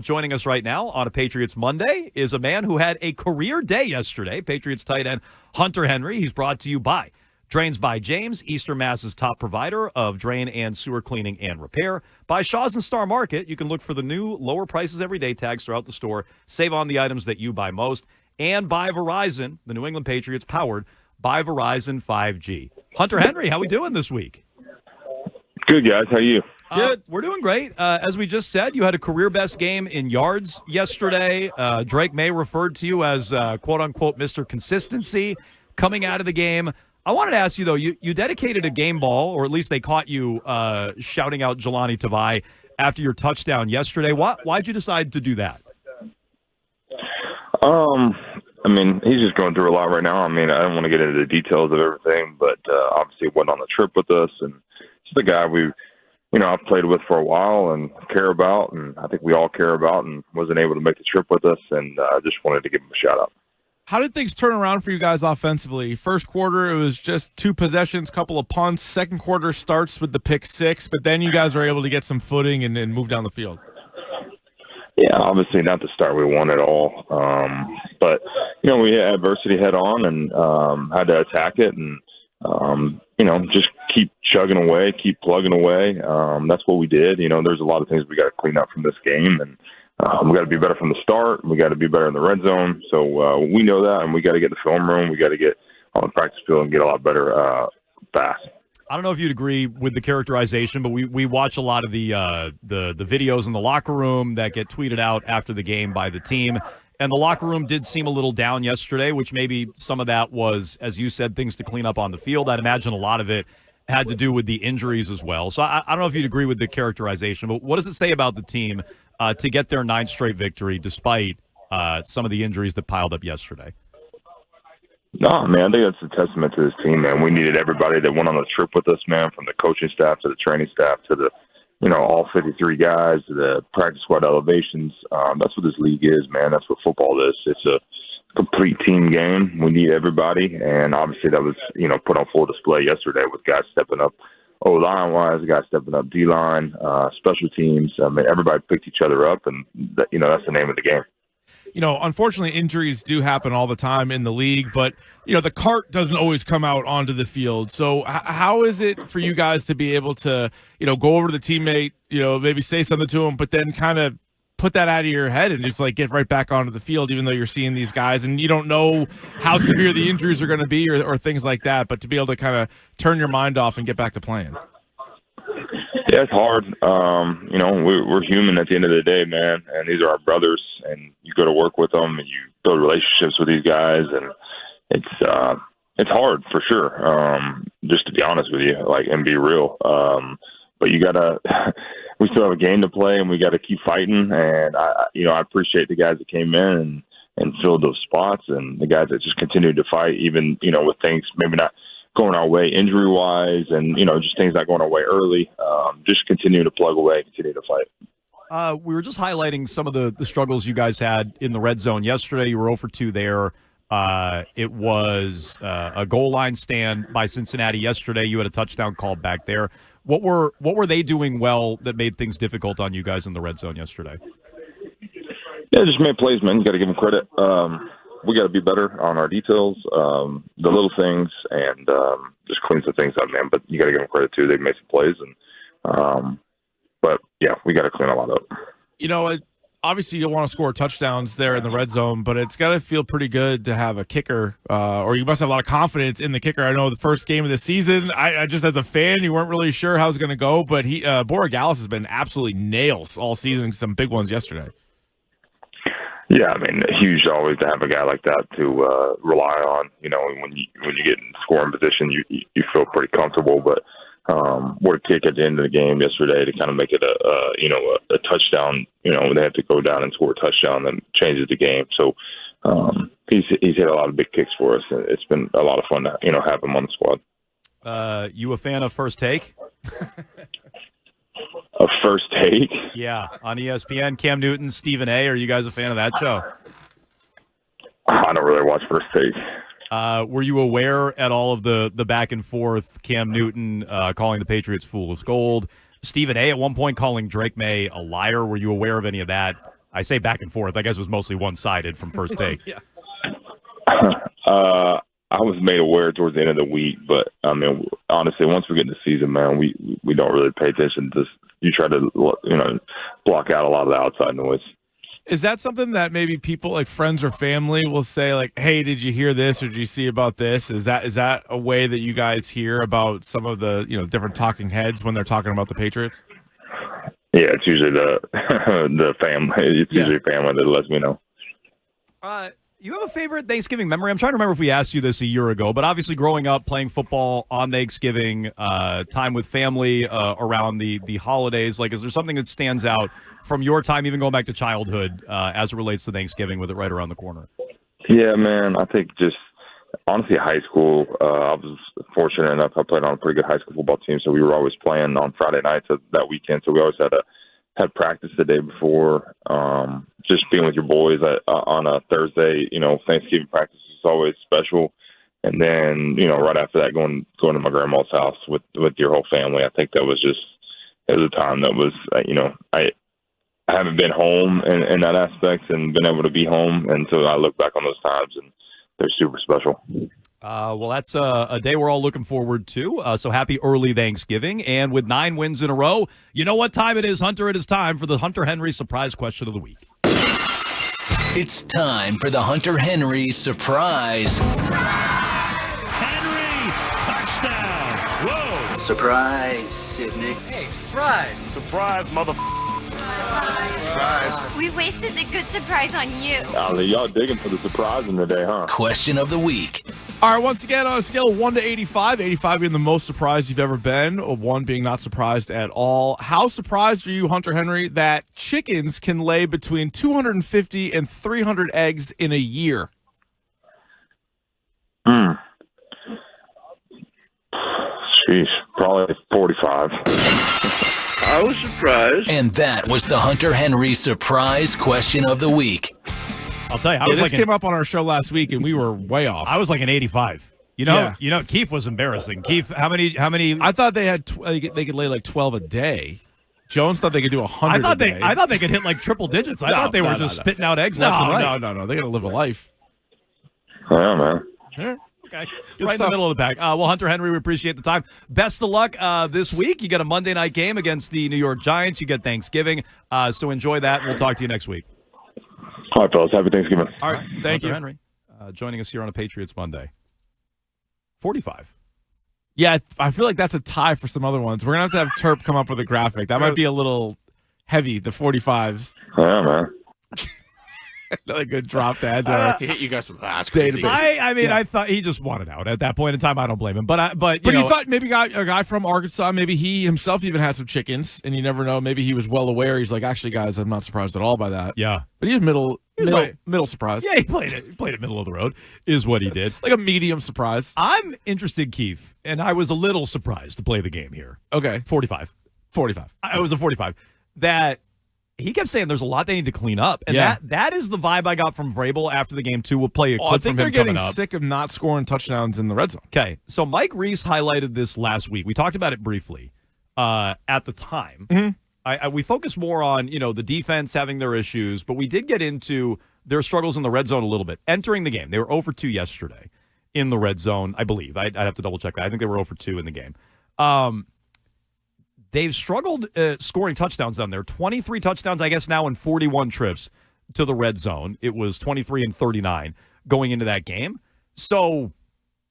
Joining us right now on a Patriots Monday is a man who had a career day yesterday. Patriots tight end Hunter Henry. He's brought to you by Drains by James, Eastern Mass's top provider of drain and sewer cleaning and repair. By Shaw's and Star Market, you can look for the new lower prices every day tags throughout the store. Save on the items that you buy most. And by Verizon, the New England Patriots powered by Verizon 5G. Hunter Henry, how we doing this week? Good, guys. How are you? Good. We're doing great. As we just said, you had a career-best game in yards yesterday. Drake May referred to you as, quote-unquote, Mr. Consistency coming out of the game. I wanted to ask you, though, you dedicated a game ball, or at least they caught you shouting out Jelani Tavai after your touchdown yesterday. Why'd you decide to do that? I mean, he's just going through a lot right now. I mean, I don't want to get into the details of everything, but obviously he wasn't on the trip with us, and he's the guy I've played with for a while and care about, and I think we all care about, and wasn't able to make the trip with us, and I just wanted to give him a shout-out. How did things turn around for you guys offensively? First quarter, it was just 2 possessions, couple of punts. Second quarter starts with the pick 6, but then you guys are able to get some footing and move down the field. Yeah, obviously not the start we want at all. But, we had adversity head on and had to attack it and, just keep chugging away, keep plugging away. That's what we did. There's a lot of things we got to clean up from this game, and we got to be better from the start. We got to be better in the red zone. So we know that, and we got to get in the film room. We got to get on the practice field and get a lot better fast. I don't know if you'd agree with the characterization, but we watch a lot of the videos in the locker room that get tweeted out after the game by the team. And the locker room did seem a little down yesterday, which maybe some of that was, as you said, things to clean up on the field. I'd imagine a lot of it had to do with the injuries as well. So I don't know if you'd agree with the characterization, but what does it say about the team to get their 9th straight victory despite some of the injuries that piled up yesterday? No, man, I think that's a testament to this team, man. We needed everybody that went on the trip with us, man, from the coaching staff to the training staff to the all 53 guys, the practice squad elevations. That's what this league is, man. That's what football is. It's a complete team game. We need everybody, and obviously that was, put on full display yesterday with guys stepping up O-line-wise, guys stepping up D-line, special teams. I mean, everybody picked each other up, and, that's the name of the game. Unfortunately, injuries do happen all the time in the league, but, the cart doesn't always come out onto the field. So how is it for you guys to be able to, go over to the teammate, maybe say something to him, but then kind of put that out of your head and just, get right back onto the field, even though you're seeing these guys and you don't know how severe the injuries are going to be or things like that, but to be able to kind of turn your mind off and get back to playing? Yeah, it's hard. We're human at the end of the day, man, and these are our brothers, and you go to work with them and you build relationships with these guys, and it's hard for sure. Just to be honest with you, and be real. But you gotta, we still have a game to play, and we got to keep fighting. And I appreciate the guys that came in and filled those spots, and the guys that just continued to fight, even with things maybe not going our way injury-wise and, just things not going our way early. Just continue to plug away, continue to fight. We were just highlighting some of the struggles you guys had in the red zone yesterday. You were 0 for 2 there. It was a goal line stand by Cincinnati yesterday. You had a touchdown called back there. What were they doing well that made things difficult on you guys in the red zone yesterday? Yeah, just made plays, man. You got to give them credit. We got to be better on our details, the little things, and just clean some things up, man. But you got to give them credit too. They've made some plays, and but yeah, we got to clean a lot up. Obviously you want to score touchdowns there in the red zone, but it's got to feel pretty good to have a kicker, or you must have a lot of confidence in the kicker. I know the first game of the season, I just as a fan, you weren't really sure how it was going to go, but Borregales has been absolutely nails all season. Some big ones yesterday. Yeah, I mean, huge always to have a guy like that to rely on. When you get in scoring position, you feel pretty comfortable. But what a kick at the end of the game yesterday to kind of make it a touchdown. They have to go down and score a touchdown, and changes the game. So he's hit a lot of big kicks for us. It's been a lot of fun to have him on the squad. You a fan of First Take? A First Take? Yeah, on ESPN. Cam Newton, Stephen A. Are you guys a fan of that show? I don't really watch First Take. Were you aware at all of the back and forth, Cam Newton calling the Patriots fool's gold, Stephen A. at one point calling Drake May a liar? Were you aware of any of that I say back and forth. I guess it was mostly one-sided from First Take. Yeah. I was made aware towards the end of the week, but I mean, honestly, once we get in the season, man, we don't really pay attention to. You try to block out a lot of the outside noise. Is that something that maybe people like friends or family will say like, "Hey, did you hear this or did you see about this?" Is that a way that you guys hear about some of the different talking heads when they're talking about the Patriots? Yeah, it's usually the family. It's usually family that lets me know. You have a favorite Thanksgiving memory? I'm trying to remember if we asked you this a year ago, but obviously growing up playing football on Thanksgiving, time with family around the holidays, like is there something that stands out from your time, even going back to childhood, as it relates to Thanksgiving with it right around the corner? Yeah, man, I think just honestly high school, I was fortunate enough I played on a pretty good high school football team, so we were always playing on Friday nights of that weekend, so we always had practice the day before. Just being with your boys on a Thursday, Thanksgiving practice is always special. And then, right after that, going to my grandma's house with your whole family. I think it was a time that was, I haven't been home in that aspect and been able to be home. And so I look back on those times and they're super special. Well, that's a day we're all looking forward to. So happy early Thanksgiving. And with 9 wins in a row, you know what time it is, Hunter? It is time for the Hunter Henry surprise question of the week. It's time for the Hunter Henry surprise. Henry, touchdown. Whoa. Surprise, Sidney. Hey, surprise. Surprise, Surprise. We wasted the good surprise on you. Y'all digging for the surprising today, huh? Question of the week. All right, once again, on a scale of 1 to 85, 85 being the most surprised you've ever been, or 1 being not surprised at all, how surprised are you, Hunter Henry, that chickens can lay between 250 and 300 eggs in a year? Sheesh, probably 45. I was surprised. And that was the Hunter Henry surprise question of the week. I'll tell you, This came up on our show last week, and we were way off. I was like an 85. Keefe was embarrassing. Keefe, how many? I thought they had they could lay like 12 a day. Jones thought they could do 100 a day. I thought they could hit like triple digits. I thought they were just spitting out eggs left and right. No. They got to live a life. Yeah, man. Yeah. Okay. Right in the middle of the pack. Well, Hunter Henry, we appreciate the time. Best of luck this week. You got a Monday night game against the New York Giants. You get Thanksgiving. So enjoy that. We'll talk to you next week. All right, fellas. Happy Thanksgiving. All right. Thank you. Henry, joining us here on a Patriots Monday. 45. Yeah, I feel like that's a tie for some other ones. We're going to have Terp come up with a graphic. That might be a little heavy, the 45s. Yeah, man. Another good drop to add to He hit you guys with that. Crazy. I thought he just wanted out at that point in time. I don't blame him. But you thought maybe a guy from Arkansas, maybe he himself even had some chickens, and you never know. Maybe he was well aware. He's like, actually, guys, I'm not surprised at all by that. Yeah. But he was middle surprise. Yeah, he played it middle of the road, is what he did. Like a medium surprise. I'm interested, Keefe, and I was a little surprised to play the game here. Okay. 45. 45. I was a 45. That he kept saying there's a lot they need to clean up. And that is the vibe I got from Vrabel after the game, too. We'll play a clip I think from him they're getting coming up. sick of not scoring touchdowns in the red zone. Okay, so Mike Reese highlighted this last week. We talked about it briefly at the time. Mm-hmm. We focused more on, the defense having their issues, but we did get into their struggles in the red zone a little bit. Entering the game, they were 0 for 2 yesterday in the red zone, I believe. I'd have to double check that. I think they were 0 for 2 in the game. They've struggled scoring touchdowns down there. 23 touchdowns, I guess, now in 41 trips to the red zone. It was 23 and 39 going into that game. So,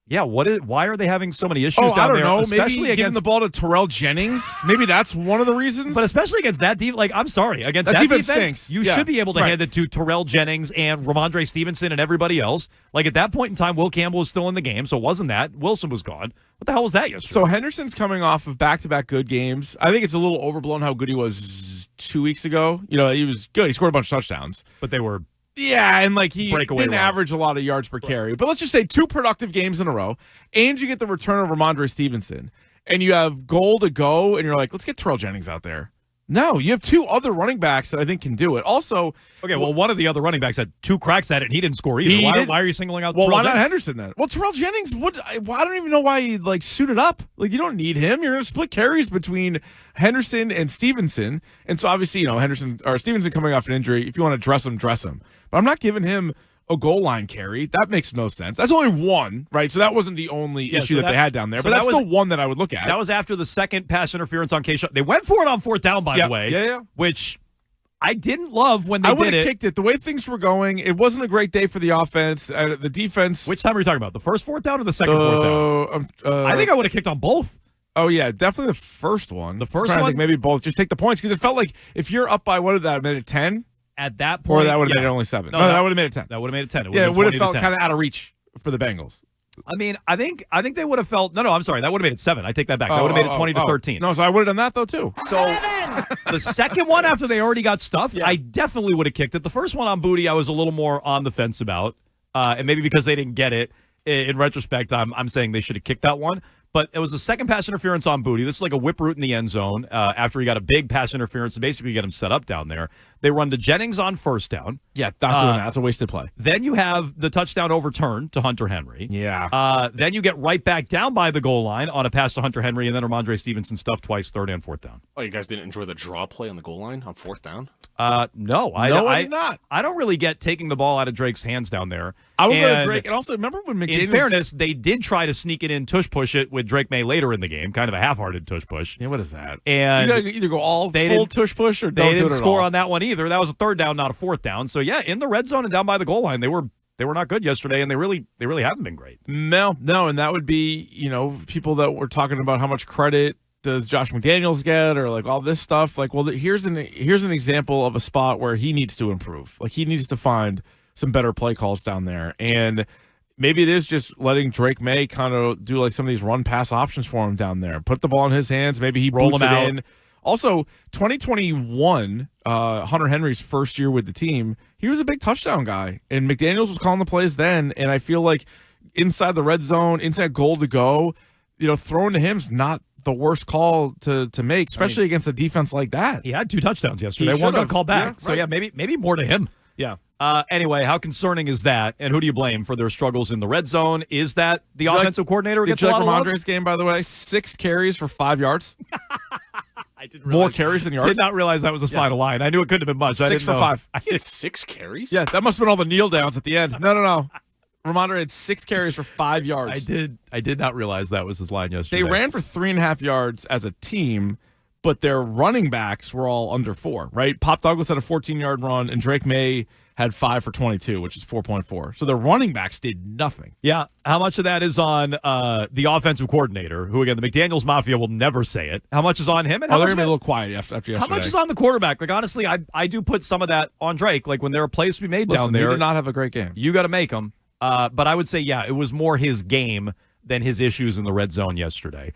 yeah, why are they having so many issues down there? I don't know. Especially maybe giving the ball to Terrell Jennings. Maybe that's one of the reasons. But especially against that defense. Like, I'm sorry. Against that defense stinks. You should be able to hand it to Terrell Jennings and Ramondre Stevenson and everybody else. Like, at that point in time, Will Campbell was still in the game, so it wasn't that. Wilson was gone. What the hell was that yesterday? So Henderson's coming off of back-to-back good games. I think it's a little overblown how good he was 2 weeks ago. He was good. He scored a bunch of touchdowns. But they were... Yeah, and he breakaway didn't runs. average a lot of yards per carry. But let's just say 2 productive games in a row, and you get the return of Ramondre Stevenson, and you have goal to go, and you're like, let's get Terrell Jennings out there. No, you have two other running backs that I think can do it. Also, Okay, well, one of the other running backs had 2 cracks at it, and he didn't score either. Why are you singling out? Well, Terrell why not Jennings? Henderson then? Well, Terrell Jennings. I don't even know why he suited up. You don't need him. You're going to split carries between Henderson and Stevenson, and so obviously Henderson or Stevenson coming off an injury. If you want to dress him, dress him. But I'm not giving him a goal line carry. That makes no sense. That's only one, right? So that wasn't the only issue that they had down there. But that's the one that I would look at. That was after the second pass interference on Keyshawn. They went for it on 4th down, by the way. Yeah. Which I didn't love when they I did would it. have kicked it. The way things were going, it wasn't a great day for the offense. The defense. Which time are you talking about? The first 4th down or the second 4th down? I think I would have kicked on both. Oh, yeah, definitely the first one. The first one? one? I think maybe both. Just take the points because it felt like if you're up by, what did that, minute 10? At that point. Or that would have made it only 7. No, that would have made it 10. That would have made it 10. It would have felt kind of out of reach for the Bengals. I mean, I think they would have felt. No, I'm sorry. That would have made it 7. I take that back. That would have made it 20-13. No, so I would have done that though too. So the second one after they already got stuffed, I definitely would have kicked it. The first one on Booty, I was a little more on the fence about, and maybe because they didn't get it. In retrospect, I'm saying they should have kicked that one. But it was the second pass interference on Booty. This is like a whip route in the end zone after he got a big pass interference to basically get him set up down there. They run to Jennings on 1st down. Yeah, not doing that. That's a wasted play. Then you have the touchdown overturned to Hunter Henry. Yeah. Then you get right back down by the goal line on a pass to Hunter Henry, and then Ramondre Stevenson stuffed twice, 3rd and 4th down. Oh, you guys didn't enjoy the draw play on the goal line on 4th down? No, I did not. I don't really get taking the ball out of Drake's hands down there. I would go to Drake. And also, remember when McDaniels... In fairness, they did try to sneak it in, tush push it with Drake May later in the game, kind of a half-hearted tush push. Yeah, what is that? And you got to either go all full tush push or don't do it at all. They didn't score on that one either. That was a 3rd down, not a 4th down. So, yeah, in the red zone and down by the goal line, they were not good yesterday, and they really haven't been great. No, and that would be, people that were talking about how much credit does Josh McDaniels get or all this stuff. Here's an example of a spot where he needs to improve. He needs to find some better play calls down there. And maybe it is just letting Drake May kind of do some of these run pass options for him down there. Put the ball in his hands. Maybe he roll boots him it out. in. Also, 2021, Hunter Henry's first year with the team, he was a big touchdown guy. And McDaniels was calling the plays then. And I feel like inside the red zone, inside goal to go, throwing to him's not the worst call to make, especially against a defense like that. He had 2 touchdowns yesterday. One got called back. Yeah, so, maybe more to him. Yeah. Anyway, how concerning is that? And who do you blame for their struggles in the red zone? Is that the offensive coordinator who gets a lot of love? Ramondre's game, by the way, 6 carries for 5 yards. I didn't realize, more carries than yards. Did not realize that was his final line. I knew it couldn't have been much. 6 for 5. He had 6 carries? Yeah, that must have been all the kneel downs at the end. No. Ramondre had 6 carries for 5 yards. I did not realize that was his line yesterday. They ran for 3.5 yards as a team, but their running backs were all under 4, right? Pop Douglas had a 14-yard run, and Drake May had 5 for 22, which is 4.4. So the running backs did nothing. Yeah. How much of that is on the offensive coordinator, who, again, the McDaniels Mafia will never say it? How much is on him? And they're going to be a little quiet after yesterday. How much is on the quarterback? Honestly, I do put some of that on Drake. When there are plays to be made down there. He did not have a great game. You got to make them. But I would say, it was more his game than his issues in the red zone yesterday.